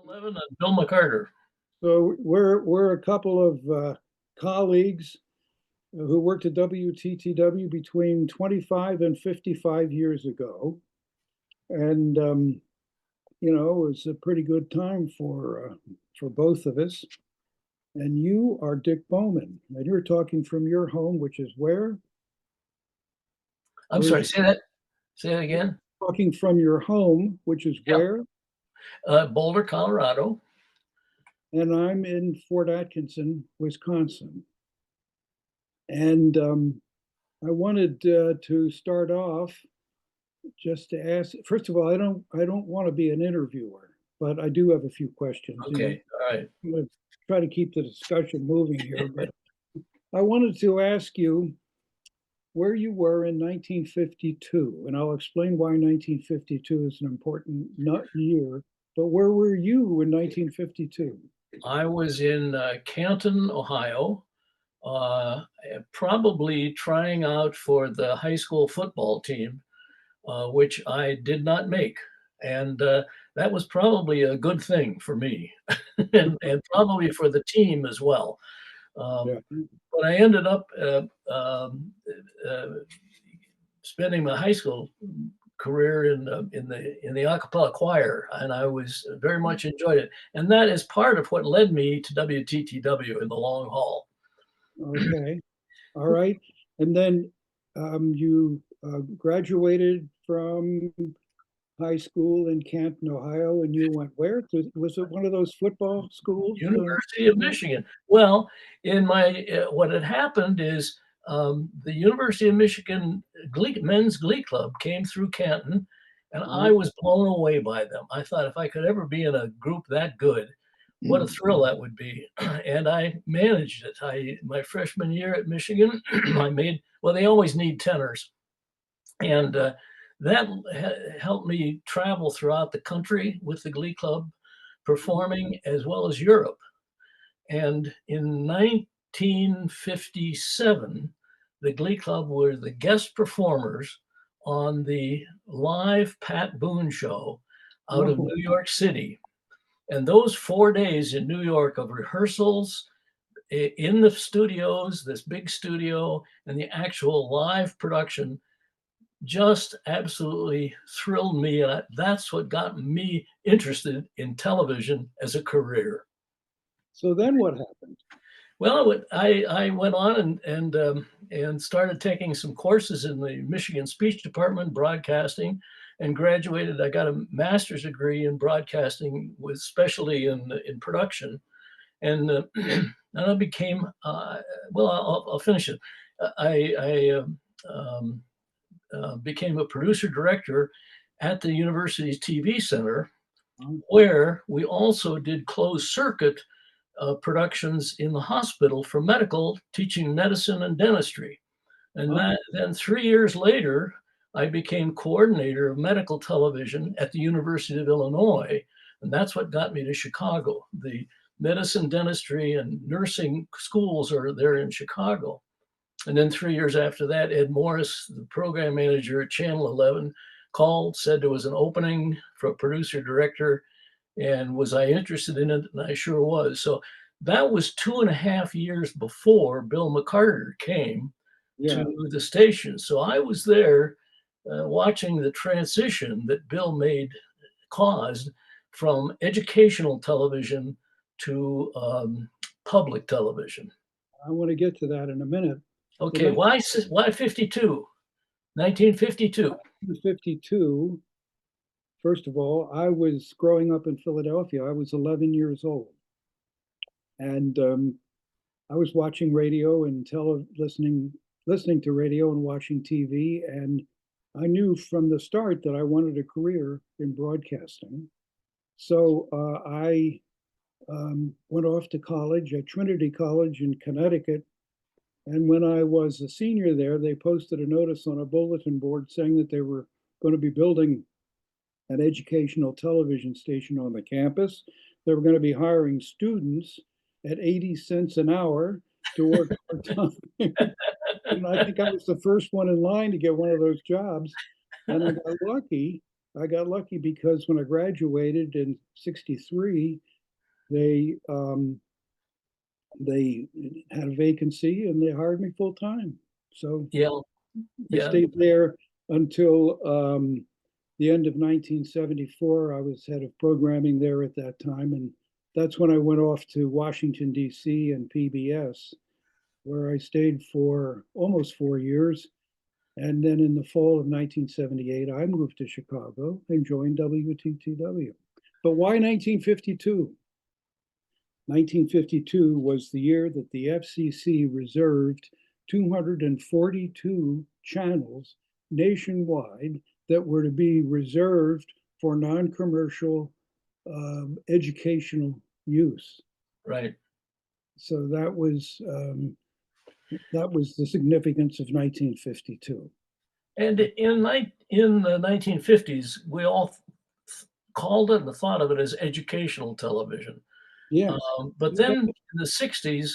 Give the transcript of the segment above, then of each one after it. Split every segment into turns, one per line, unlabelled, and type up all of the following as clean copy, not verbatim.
11 and Bill McCarter.
So we're a couple of colleagues who worked at WTTW between 25 and 55 years ago, and it was a pretty good time for both of us. And you are Dick Bowman, and you're talking from your home, which is where?
I'm sorry, say that. Say that again.
Talking from your home, which is where?
Boulder, Colorado.
And I'm in Fort Atkinson, Wisconsin. And I wanted to start off just to ask. First of all, I don't want to be an interviewer, but I do have a few questions.
Okay, all right.
I'm going to try to keep the discussion moving here, but I wanted to ask you where you were in 1952, and I'll explain why 1952 is an important year. But where were you in 1952?
I was in Canton, Ohio, probably trying out for the high school football team, which I did not make. And that was probably a good thing for me and probably for the team as well.
Yeah.
But I ended up spending my high school career in the a cappella choir, and I was very much enjoyed it. And that is part of what led me to WTTW in the long haul.
Okay, all right. And then you graduated from high school in Canton, Ohio, and you went where? Was it one of those football schools?
University of Michigan. Well, in my what had happened is the University of Michigan men's glee club came through Canton, and I was blown away by them. I thought if I could ever be in a group that good, what a thrill that would be. And I managed it. My freshman year at Michigan, they always need tenors, and that helped me travel throughout the country with the glee club, performing as well as Europe. And in 1957, the Glee Club were the guest performers on the live Pat Boone show out of New York City. And those 4 days in New York of rehearsals in the studios, this big studio, and the actual live production just absolutely thrilled me. And that's what got me interested in television as a career.
So then what happened?
Well, I went on and started taking some courses in the Michigan Speech Department, broadcasting, and graduated. I got a master's degree in broadcasting with specialty in production, and and I became I'll finish it. I became a producer director at the university's TV center, where we also did closed circuit productions in the hospital for medical, teaching medicine and dentistry. And then 3 years later, I became coordinator of medical television at the University of Illinois. And that's what got me to Chicago. The medicine, dentistry, and nursing schools are there in Chicago. And then 3 years after that, Ed Morris, the program manager at Channel 11, called, said there was an opening for a producer director. And was I interested in it? And I sure was. So that was 2.5 years before Bill McCarter came to the station. So I was there watching the transition that Bill caused from educational television to public television.
I want to get to that in a minute.
Okay, why 52? 1952.
1952. First of all, I was growing up in Philadelphia. I was 11 years old. And I was watching radio and listening to radio and watching TV. And I knew from the start that I wanted a career in broadcasting. So I went off to college at Trinity College in Connecticut. And when I was a senior there, they posted a notice on a bulletin board saying that they were going to be building an educational television station on the campus. They were going to be hiring students at 80 cents an hour to work part-time. And I think I was the first one in line to get one of those jobs. And I got lucky. I got lucky because when I graduated in '63, they they had a vacancy and they hired me full time. So
Yeah,
I
yeah,
stayed there until the end of 1974. I was head of programming there at that time, and that's when I went off to Washington, D.C. and PBS, where I stayed for almost 4 years. And then in the fall of 1978, I moved to Chicago and joined WTTW. But why 1952? 1952 was the year that the FCC reserved 242 channels nationwide that were to be reserved for non-commercial educational use.
right.
So that was the significance of 1952.
And in the 1950s, we all called it and thought of it as educational television.
Yes.
But then in the 60s,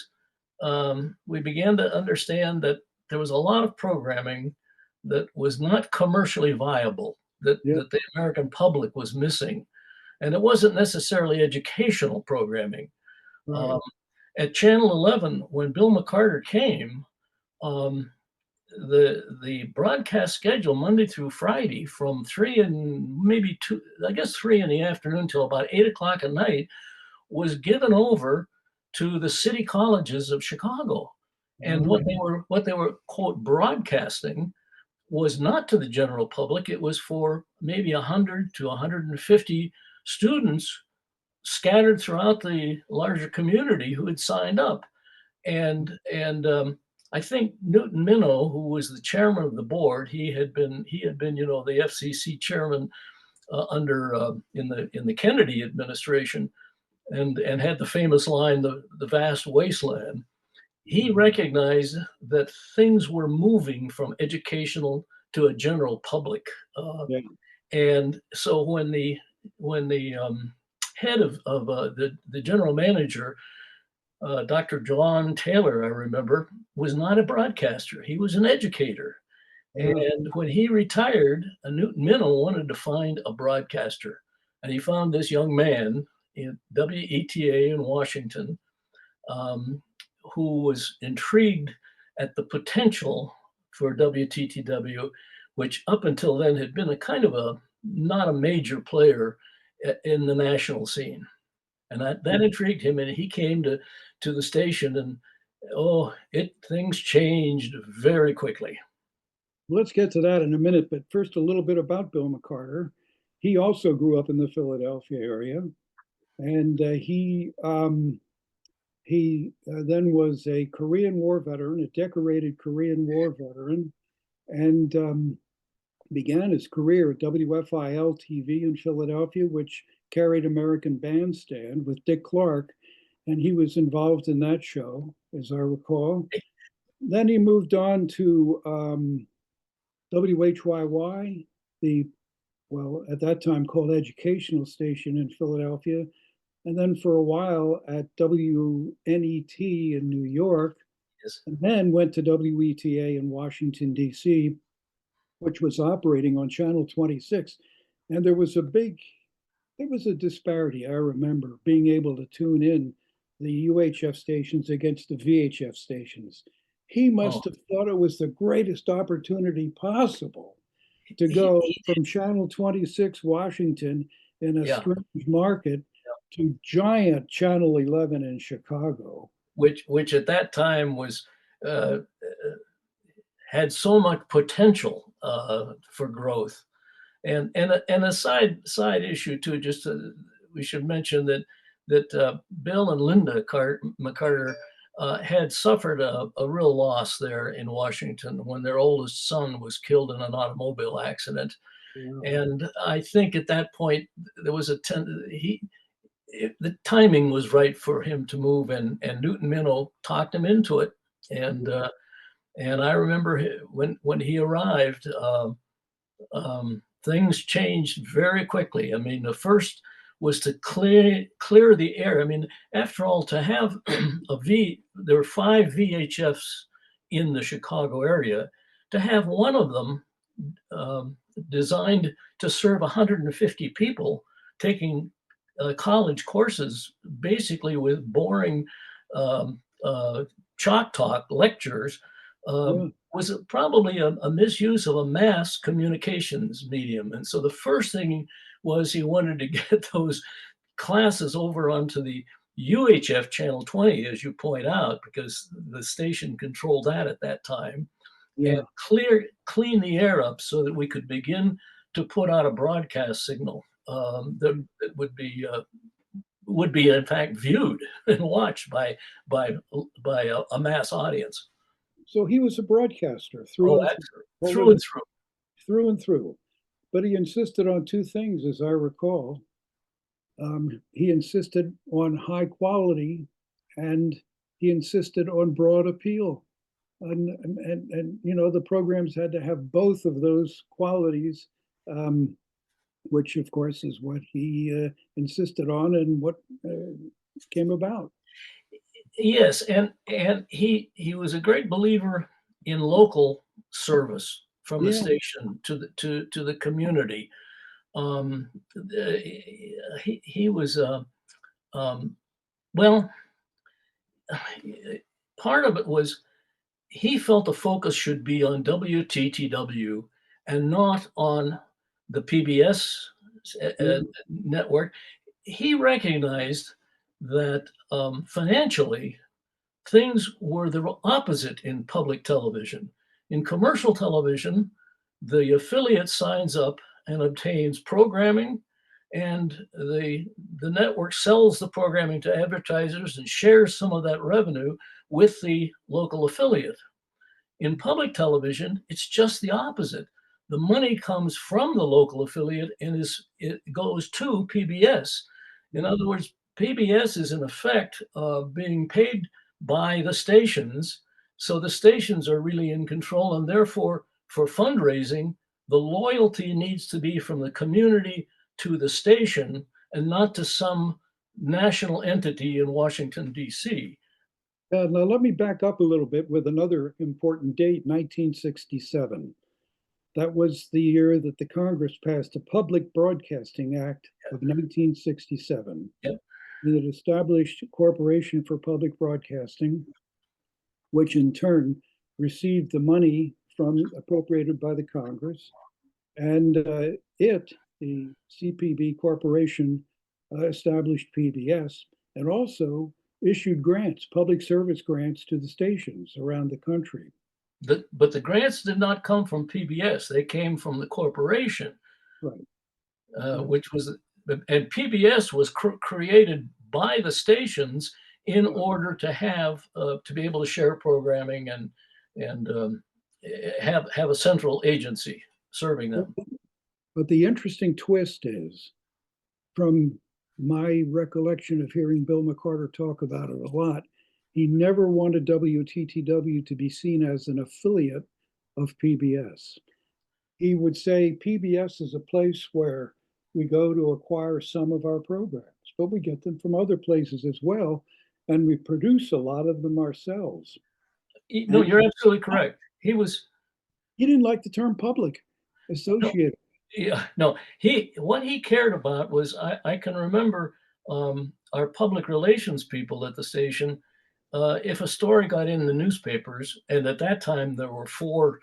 we began to understand that there was a lot of programming that was not commercially viable,
Yeah.
that the American public was missing. And it wasn't necessarily educational programming.
Right.
Um, at Channel 11, when Bill McCarter came, um, the broadcast schedule Monday through Friday from 3 I guess 3 in the afternoon till about 8 o'clock at night was given over to the city colleges of Chicago. And
Okay.
what they were quote broadcasting was not to the general public. It was for maybe 100 to 150 students scattered throughout the larger community who had signed up. And I think Newton Minow, who was the chairman of the board, he had been the FCC chairman under in the Kennedy administration, and had the famous line, the vast wasteland. He recognized that things were moving from educational to a general public.
Yeah.
And so when the head of the general manager, Dr. John Taylor, I remember, was not a broadcaster. He was an educator.
Yeah.
And when he retired, Newton Minow wanted to find a broadcaster. And he found this young man in WETA in Washington, um, who was intrigued at the potential for WTTW, which up until then had been a kind of a not a major player in the national scene. And that intrigued him, and he came to the station, and things changed very quickly.
Let's get to that in a minute, but first, a little bit about Bill McCarter. He also grew up in the Philadelphia area, and he then was a Korean War veteran, a decorated Korean War veteran, and began his career at WFIL TV in Philadelphia, which carried American Bandstand with Dick Clark, and he was involved in that show, as I recall. Then he moved on to WHYY, the at that time called educational station in Philadelphia, and then for a while at WNET in New York,
Yes.
and then went to WETA in Washington, D.C., which was operating on Channel 26. And there was a disparity. I remember being able to tune in the UHF stations against the VHF stations. He
Oh,
must have thought it was the greatest opportunity possible to
he,
go
he-
from Channel 26 Washington in a
yeah.
strange market to giant Channel 11 in Chicago.
Which at that time was uh, had so much potential for growth. And a side issue too. We should mention that Bill and Linda McCarter had suffered a real loss there in Washington when their oldest son was killed in an automobile accident.
Yeah.
And I think at that point there was the timing was right for him to move, and Newton Minow talked him into it. And I remember when he arrived, things changed very quickly. I mean, the first was to clear the air. I mean, after all, to have there were 5 VHFs in the Chicago area. To have one of them designed to serve 150 people taking college courses, basically with boring um, chalk talk lectures,
Yeah.
was probably a misuse of a mass communications medium. And so the first thing was he wanted to get those classes over onto the UHF channel 20, as you point out, because the station controlled that at that time, and
Yeah.
clean the air up so that we could begin to put out a broadcast signal that would be in fact viewed and watched by a mass audience.
So he was a broadcaster through
Oh,
and
absolutely.
through,
Through and through.
through and through. But he insisted on two things, as I recall. He insisted on high quality, and he insisted on broad appeal. And you know, the programs had to have both of those qualities, um, which of course is what he insisted on and what came about.
Yes, and he was a great believer in local service from the
Yeah.
station to the community. He was um, well. Part of it was he felt the focus should be on WTTW and not on the PBS
Yeah.
network. He recognized that financially things were the opposite in public television. In commercial television, the affiliate signs up and obtains programming, and the network sells the programming to advertisers and shares some of that revenue with the local affiliate. In public television, it's just the opposite. The money comes from the local affiliate and it goes to PBS. In other words, PBS is in effect being paid by the stations. So the stations are really in control, and therefore, for fundraising, the loyalty needs to be from the community to the station and not to some national entity in Washington, D.C.
Now let me back up a little bit with another important date, 1967. That was the year that the Congress passed the Public Broadcasting Act of 1967.
Yep.
And it established a Corporation for Public Broadcasting, which in turn received the money from appropriated by the Congress. And the CPB Corporation, established PBS and also issued grants, public service grants to the stations around the country.
But the grants did not come from PBS. They came from the corporation,
Right.
which was, and PBS was created by the stations in order to have to be able to share programming and have a central agency serving them.
But the interesting twist is, from my recollection of hearing Bill McCarter talk about it a lot, he never wanted WTTW to be seen as an affiliate of PBS. He would say PBS is a place where we go to acquire some of our programs, but we get them from other places as well, and we produce a lot of them ourselves.
No,
And
you're absolutely correct.
he didn't like the term public
No,
associated.
yeah, no, what he cared about was I can remember our public relations people at the station. If a story got in the newspapers, and at that time there were four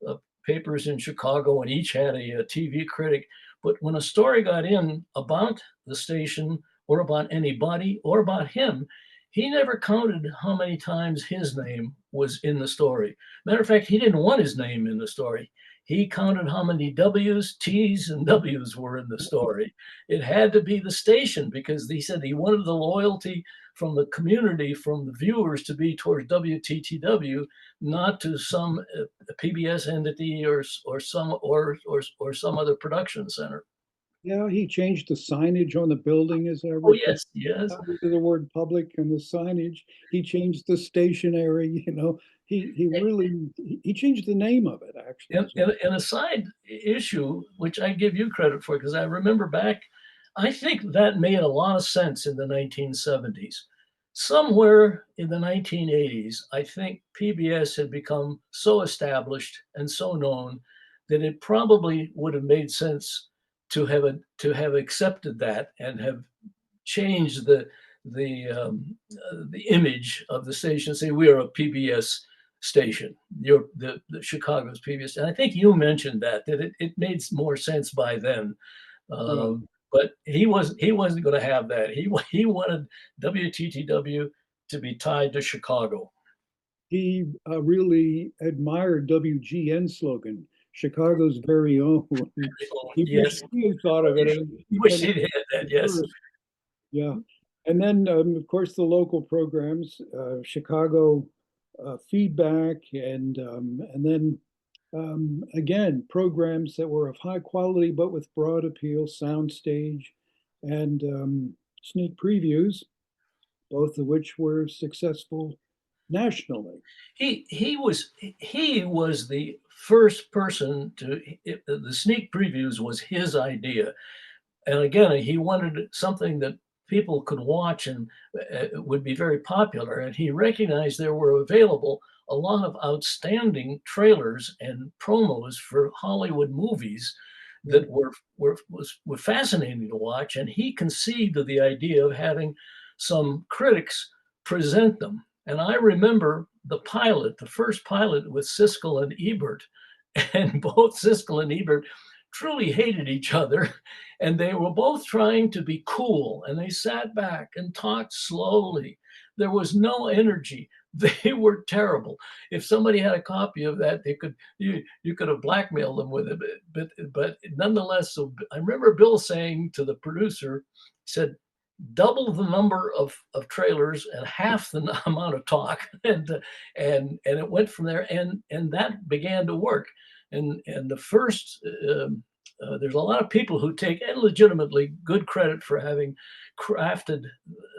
uh, papers in Chicago, and each had a TV critic. But when a story got in about the station or about anybody or about him, he never counted how many times his name was in the story. Matter of fact, he didn't want his name in the story. He counted how many W's, T's, and W's were in the story. It had to be the station because he said he wanted the loyalty from the community, from the viewers, to be towards WTTW, not to some PBS entity or some other production center.
Yeah, he changed the signage on the building, as I
Oh
recall,
yes, yes.
the word public and the signage. He changed the stationery, you know. He really he changed the name of it actually
And,
as
and,
well.
and a side issue, which I give you credit for, because I remember back, I think that made a lot of sense in the 1970s. Somewhere in the 1980s, I think PBS had become so established and so known that it probably would have made sense to have accepted that and have changed the image of the station. Say we are a PBS station. You're the Chicago's PBS, and I think you mentioned that it made more sense by then.
Yeah.
But he wasn't going to have that. He wanted WTTW to be tied to Chicago.
He really admired WGN slogan, Chicago's very own. He
Yes,
wished he had thought of it.
he wish he'd had that. Yes,
First. Yeah. And then, of course, the local programs, Chicago feedback, and then again, programs that were of high quality but with broad appeal, soundstage, and sneak previews, both of which were successful nationally.
he was the first person to. The sneak previews was his idea, and again, he wanted something that people could watch and would be very popular. And he recognized there were available a lot of outstanding trailers and promos for Hollywood movies that were fascinating to watch. And he conceived of the idea of having some critics present them. And I remember the first pilot with Siskel and Ebert, and both Siskel and Ebert truly hated each other, and they were both trying to be cool, and they sat back and talked slowly. There was no energy. They were terrible. If somebody had a copy of that, you could have blackmailed them with it. But nonetheless, so I remember Bill saying to the producer, he said, double the number of trailers and half the amount of talk, and it went from there, and that began to work. And the first, there's a lot of people who take legitimately good credit for having crafted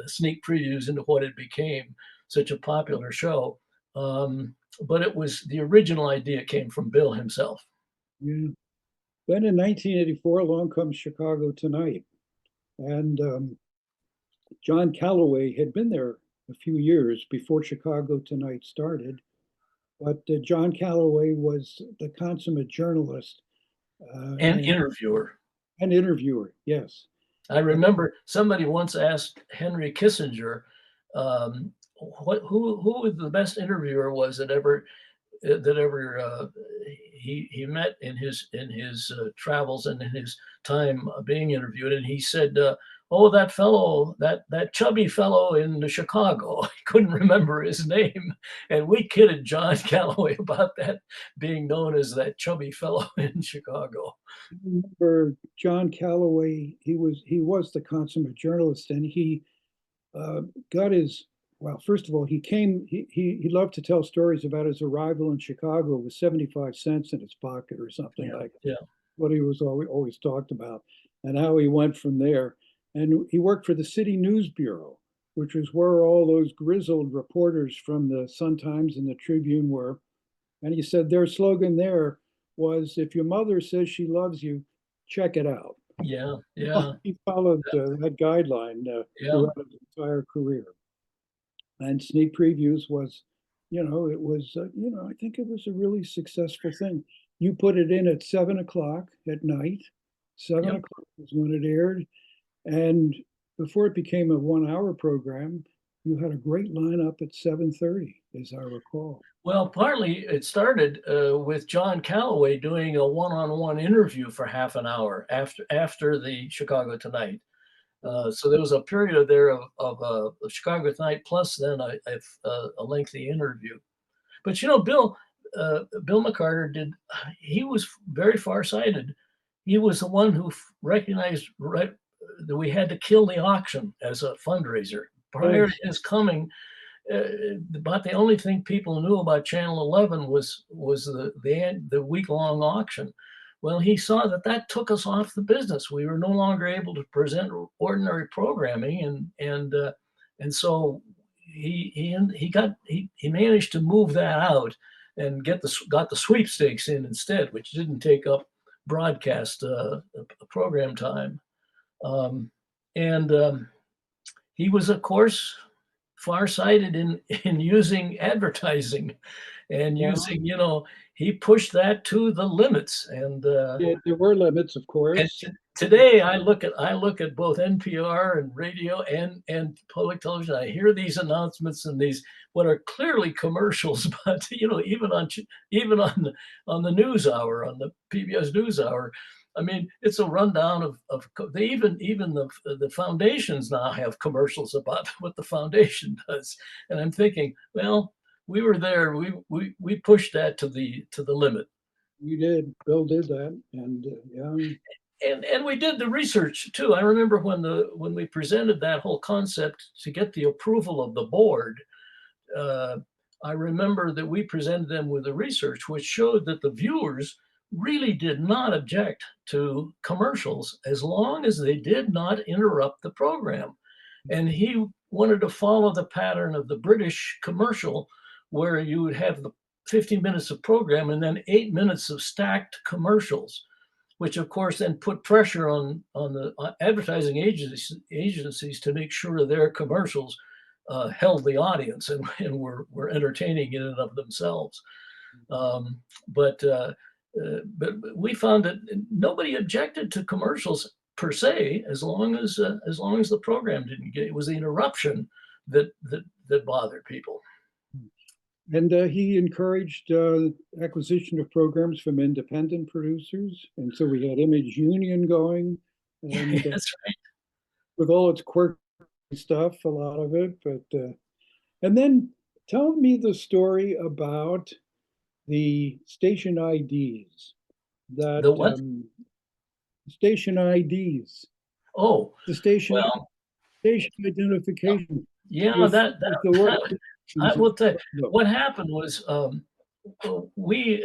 sneak previews into what it became such a popular show. But it was the original idea came from Bill himself.
Yeah. Then in 1984, along comes Chicago Tonight. And John Calloway had been there a few years before Chicago Tonight started. But John Calloway was the consummate journalist
And interviewer.
and interviewer, yes.
I remember somebody once asked Henry Kissinger who the best interviewer was that ever he met in his travels and in his time being interviewed, and he said, "Oh, that fellow, that chubby fellow in Chicago." He couldn't remember his name, and we kidded John Calloway about that being known as that chubby fellow in Chicago.
I remember John Calloway. He was the consummate journalist, and he got his. Well, first of all, he loved to tell stories about his arrival in Chicago with 75 cents in his pocket or something like
Yeah.
what he was always talked about, and how he went from there. And he worked for the City News Bureau, which was where all those grizzled reporters from the Sun-Times and the Tribune were. And he said their slogan there was, "If your mother says she loves you, check it out."
Yeah. Yeah.
He followed that guideline
Yeah.
throughout his entire career. And sneak previews was, it was, I think it was a really successful thing. You put it in at 7 o'clock at night. 7 o'clock was when it aired. And before it became a 1 hour program, you had a great lineup at 7:30, as I recall.
Well, partly it started with John Calloway doing a one-on-one interview for half an hour after the Chicago Tonight. So there was a period there of Chicago Tonight plus then a lengthy interview. But Bill McCarter he was very farsighted. He was the one who recognized that we had to kill the auction as a fundraiser. Prior to his coming, about the only thing people knew about Channel 11 was the week-long auction. Well, he saw that took us off the business. We were no longer able to present ordinary programming, and so he managed to move that out and got the sweepstakes in instead, which didn't take up broadcast program time. And he was, of course, farsighted in using advertising and using, he pushed that to the limits. And
there were limits, of course.
today I look at both NPR and radio and public television. I hear these announcements and these what are clearly commercials, but even on the news hour, on the PBS news hour, I mean, it's a rundown of they even the foundations now have commercials about what the foundation does, and I'm thinking, well, we were there, we pushed that to the limit.
You did. Bill did that, and yeah.
And we did the research too. I remember when we presented that whole concept to get the approval of the board. Uh, I remember that we presented them with the research, which showed that the viewers really did not object to commercials as long as they did not interrupt the program. And he wanted to follow the pattern of the British commercial, where you would have the 50 minutes of program and then 8 minutes of stacked commercials, which of course then put pressure on the advertising agencies to make sure their commercials held the audience and were entertaining in and of themselves. Um, but but we found that nobody objected to commercials per se, as long as the program didn't get. It was the interruption that bothered people.
And he encouraged acquisition of programs from independent producers. And so we had Image Union going, and
That's right.
with all its quirky stuff, a lot of it. But and then tell me the story about the station IDs. That
The what?
station IDs,
Oh,
the station
well,
identification
yeah,
with the work.
I will tell you, what happened was we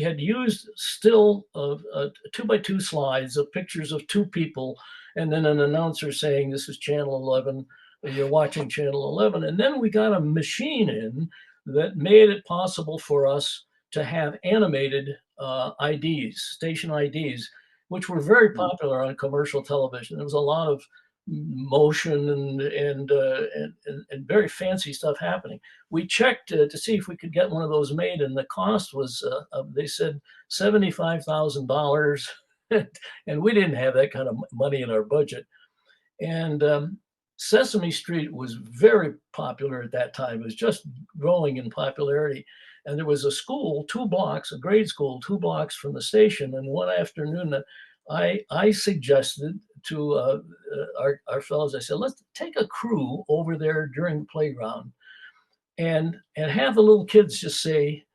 had used still 2x2 slides of pictures of two people, and then an announcer saying, "This is Channel 11. You're watching Channel 11." And then we got a machine in that made it possible for us to have animated IDs, station IDs, which were very popular on commercial television. There was a lot of motion and very fancy stuff happening. We checked to see if we could get one of those made, and the cost was they said $75,000, and we didn't have that kind of money in our budget. And Sesame Street was very popular at that time. It was just growing in popularity. And there was a school, 2 blocks, a grade school, 2 blocks from the station. And one afternoon, I suggested to our fellows, I said, let's take a crew over there during the playground and have the little kids just say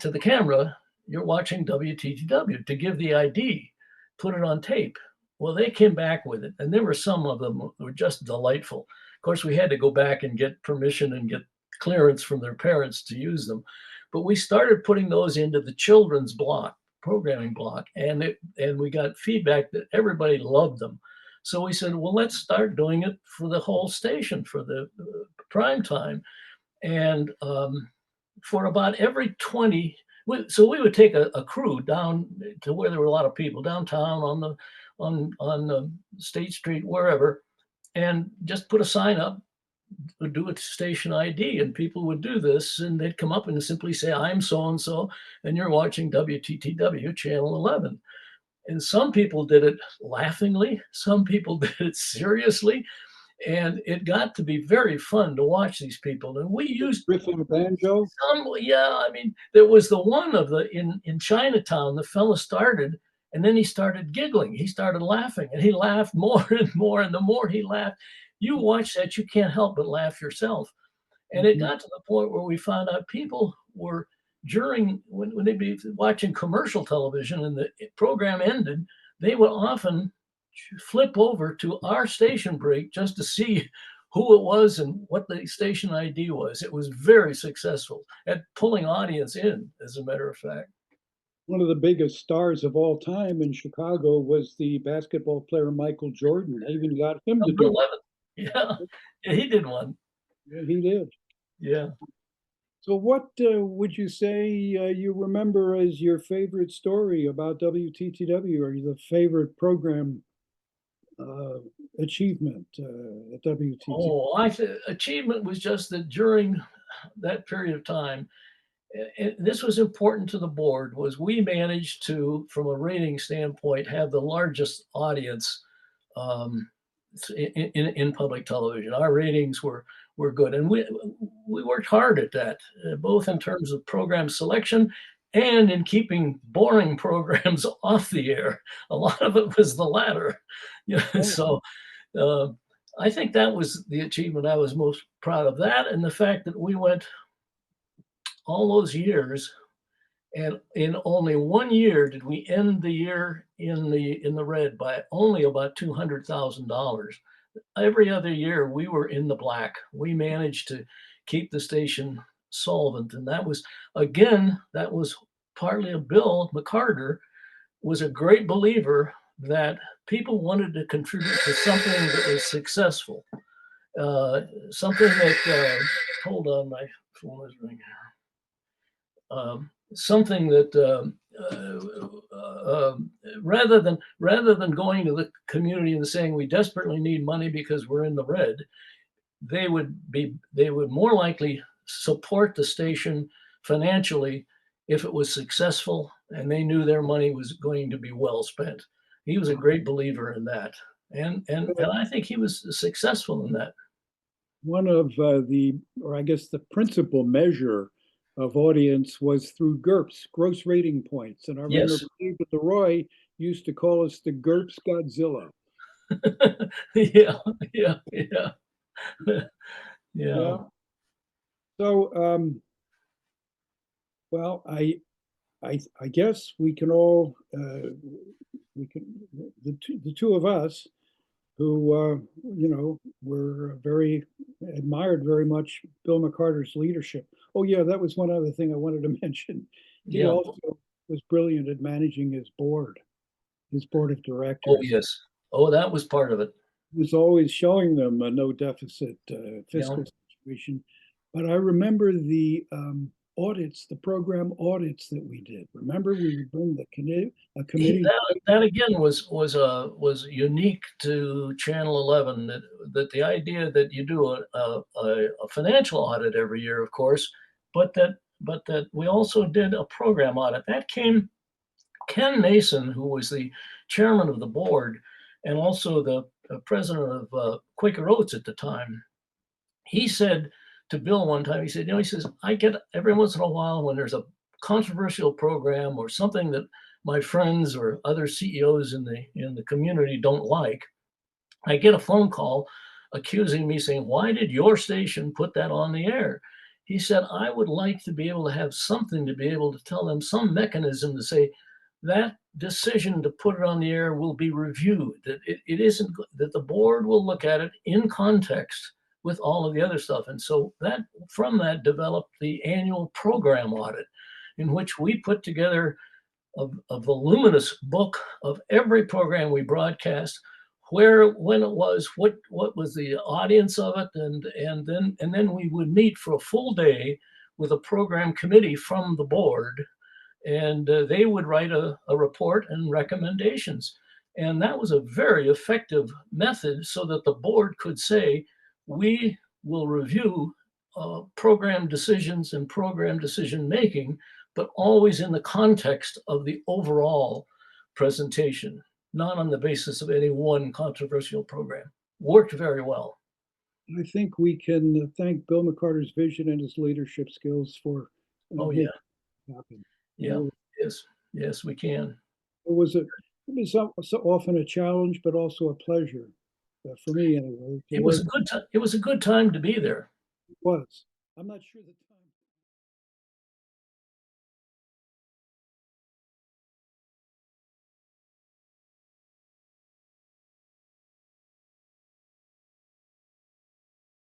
to the camera, "You're watching WTTW," to give the ID, put it on tape. Well, they came back with it, and there were some of them who were just delightful. Of course, we had to go back and get permission and get clearance from their parents to use them. But we started putting those into the children's block, programming block, and we got feedback that everybody loved them. So we said, well, let's start doing it for the whole station, for the prime time. And for about every 20, so we would take a crew down to where there were a lot of people downtown on the State Street, wherever, and just put a sign up, would do a station ID, and people would do this, and they'd come up and simply say, "I'm so and so, and you're watching WTTW Channel 11." And some people did it laughingly, some people did it seriously, and it got to be very fun to watch these people. And we used
Riffing a banjo.
yeah, I mean, there was the one of the in Chinatown, the fella started, and then he started giggling. He started laughing, and he laughed more and more. And the more he laughed, you watch that, you can't help but laugh yourself. And it got to the point where we found out people were when they'd be watching commercial television and the program ended, they would often flip over to our station break just to see who it was and what the station ID was. It was very successful at pulling audience in, as a matter of fact.
One of the biggest stars of all time in Chicago was the basketball player Michael Jordan. I even got him to
Number
do
11. Yeah, yeah, he did one.
it. Yeah, he did.
Yeah.
So what would you say you remember as your favorite story about WTTW, or the favorite program uh, achievement at WTTW?
Oh, achievement was just that during that period of time, this was important to the board, was we managed to, from a rating standpoint, have the largest audience um, in public television. Our ratings were good, and we worked hard at that, both in terms of program selection and in keeping boring programs off the air. A lot of it was the latter.
Oh,
So uh, I think that was the achievement I was most proud of. That, and the fact that we went all those years, and in only 1 year did we end the year in the red by only about $200,000. Every other year we were in the black. We managed to keep the station solvent, and that was, again, that was partly a Bill McCarter was a great believer that people wanted to contribute to something that was successful. Something that hold on, my phone is ringing. Something that rather than going to the community and saying we desperately need money because we're in the red, they would more likely support the station financially if it was successful and they knew their money was going to be well spent. He was a great believer in that, and I think he was successful in that.
one of or I guess the principal measure of audience was through GURPS, gross rating points. And I remember
Yes.
David Leroy used to call us the GURPS Godzilla.
Yeah, yeah, yeah. Yeah.
Yeah. So, well, I guess we can all we can the two of us who were very admired very much Bill McCarter's leadership. Oh yeah, that was one other thing I wanted to mention. He
Yeah.
also was brilliant at managing his board of
Oh,
directors.
yes. Oh, that was part of it.
He was always showing them a no deficit
Yeah.
fiscal situation. But I remember the audits, the program audits that we did. Remember, we would bring a committee.
That again was unique to Channel 11, that the idea that you do a financial audit every year, of course, but that we also did a program audit. That came Ken Mason, who was the chairman of the board and also the president of Quaker Oats at the time. He said to Bill one time, he said, he says, I get every once in a while when there's a controversial program or something that my friends or other CEOs in the community don't like, I get a phone call accusing me, saying, why did your station put that on the air? He said, I would like to be able to have something to be able to tell them, some mechanism to say that decision to put it on the air will be reviewed, that it isn't, that the board will look at it in context with all of the other stuff. And so that, from that, developed the annual program audit, in which we put together a voluminous book of every program we broadcast, where, when it was, what was the audience of it, and then we would meet for a full day with a program committee from the board, and they would write a report and recommendations. And that was a very effective method, so that the board could say, we will review program decisions and program decision making, but always in the context of the overall presentation, not on the basis of any one controversial program. Worked very well.
I think we can thank Bill McCarter's vision and his leadership skills for
Oh
making
yeah,
it happen.
yeah, yes, yes, we can.
It was so often a challenge, but also a pleasure for me anyway to
It was
work.
a good time. It was a good time to be there.
It was. I'm not sure that